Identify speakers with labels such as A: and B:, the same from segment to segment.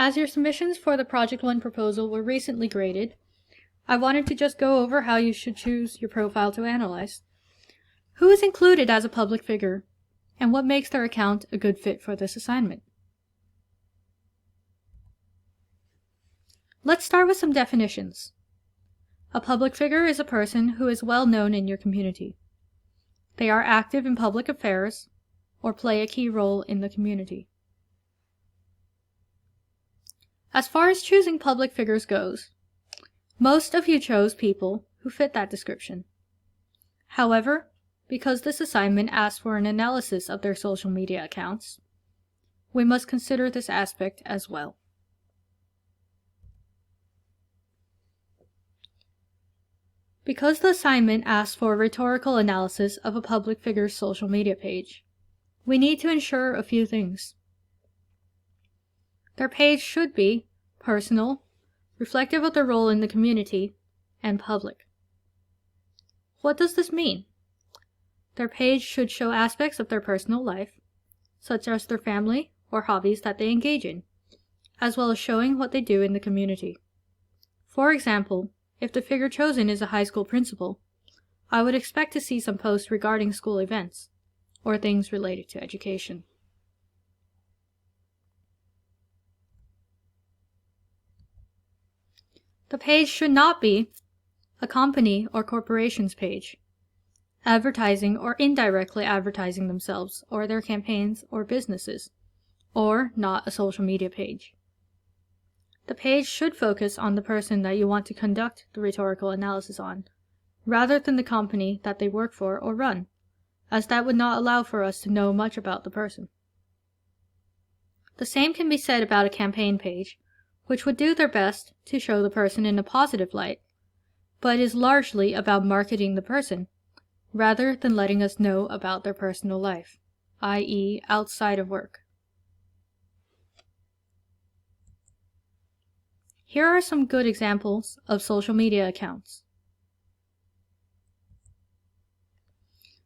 A: As your submissions for the Project 1 proposal were recently graded, I wanted to just go over how you should choose your profile to analyze. Who is included as a public figure, and what makes their account a good fit for this assignment? Let's start with some definitions. A public figure is a person who is well known in your community. They are active in public affairs or play a key role in the community. As far as choosing public figures goes, most of you chose people who fit that description. However, because this assignment asks for an analysis of their social media accounts, we must consider this aspect as well. Because the assignment asks for a rhetorical analysis of a public figure's social media page, we need to ensure a few things. Their page should be personal, reflective of their role in the community, and public. What does this mean? Their page should show aspects of their personal life, such as their family or hobbies that they engage in, as well as showing what they do in the community. For example, if the figure chosen is a high school principal, I would expect to see some posts regarding school events, or things related to education. The page should not be a company or corporation's page, advertising or indirectly advertising themselves or their campaigns or businesses, or not a social media page. The page should focus on the person that you want to conduct the rhetorical analysis on, rather than the company that they work for or run, as that would not allow for us to know much about the person. The same can be said about a campaign page, which would do their best to show the person in a positive light, but is largely about marketing the person, rather than letting us know about their personal life, i.e., outside of work. Here are some good examples of social media accounts.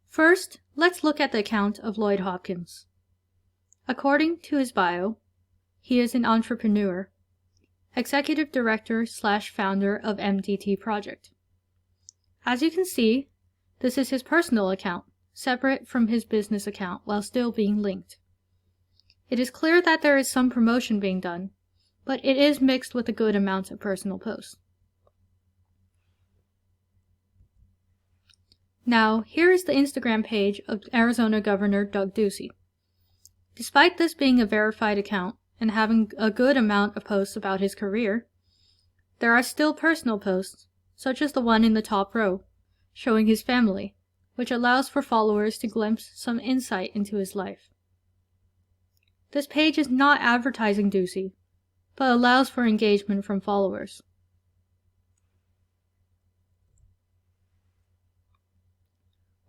A: First, let's look at the account of Lloyd Hopkins. According to his bio, he is an entrepreneur, executive director / founder of MDT Project. As you can see, this is his personal account, separate from his business account while still being linked. It is clear that there is some promotion being done, but it is mixed with a good amount of personal posts. Now, here is the Instagram page of Arizona Governor Doug Ducey. Despite this being a verified account and having a good amount of posts about his career, there are still personal posts, such as the one in the top row, showing his family, which allows for followers to glimpse some insight into his life. This page is not advertising Ducey, but allows for engagement from followers.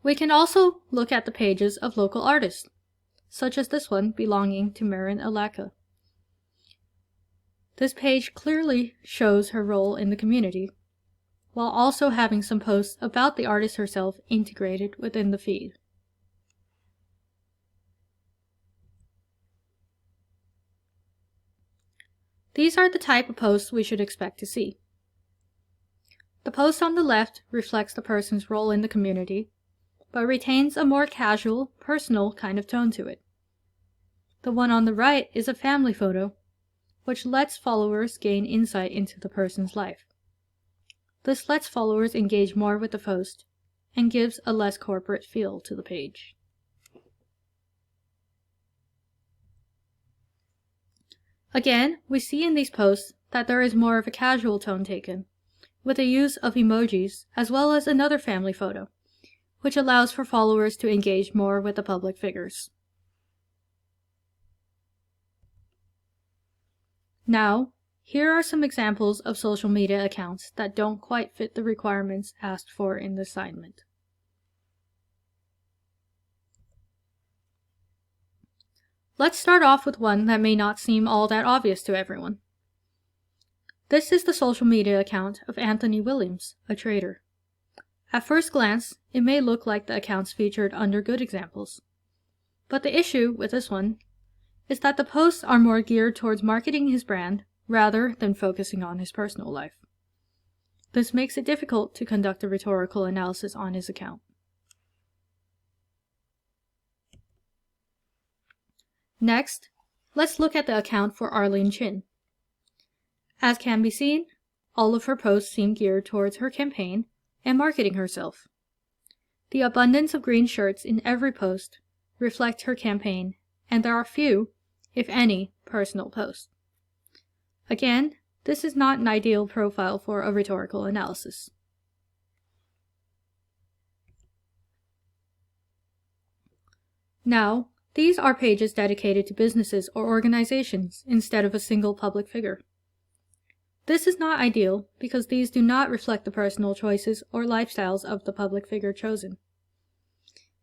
A: We can also look at the pages of local artists, such as this one belonging to Marin Alaka. This page clearly shows her role in the community, while also having some posts about the artist herself integrated within the feed. These are the type of posts we should expect to see. The post on the left reflects the person's role in the community, but retains a more casual, personal kind of tone to it. The one on the right is a family photo, which lets followers gain insight into the person's life. This lets followers engage more with the post and gives a less corporate feel to the page. Again, we see in these posts that there is more of a casual tone taken, with the use of emojis as well as another family photo, which allows for followers to engage more with the public figures. Now, here are some examples of social media accounts that don't quite fit the requirements asked for in the assignment. Let's start off with one that may not seem all that obvious to everyone. This is the social media account of Anthony Williams, a trader. At first glance, it may look like the accounts featured under good examples. But the issue with this one is that the posts are more geared towards marketing his brand rather than focusing on his personal life. This makes it difficult to conduct a rhetorical analysis on his account. Next, let's look at the account for Arlene Chin. As can be seen, all of her posts seem geared towards her campaign and marketing herself. The abundance of green shirts in every post reflect her campaign, and there are few, if any, personal posts. Again, this is not an ideal profile for a rhetorical analysis. Now, these are pages dedicated to businesses or organizations instead of a single public figure. This is not ideal because these do not reflect the personal choices or lifestyles of the public figure chosen.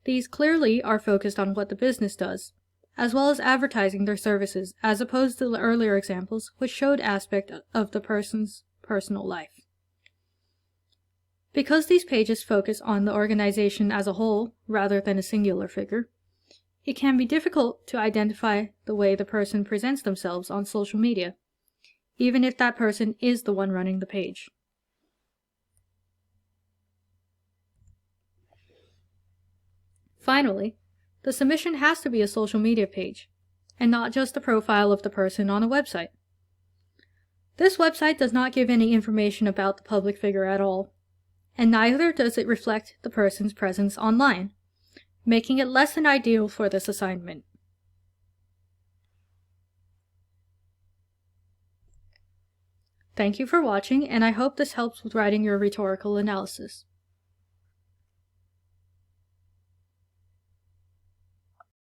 A: These clearly are focused on what the business does, as well as advertising their services, as opposed to the earlier examples which showed aspects of the person's personal life. Because these pages focus on the organization as a whole rather than a singular figure, it can be difficult to identify the way the person presents themselves on social media, even if that person is the one running the page. Finally, the submission has to be a social media page, and not just the profile of the person on a website. This website does not give any information about the public figure at all, and neither does it reflect the person's presence online, making it less than ideal for this assignment. Thank you for watching, and I hope this helps with writing your rhetorical analysis.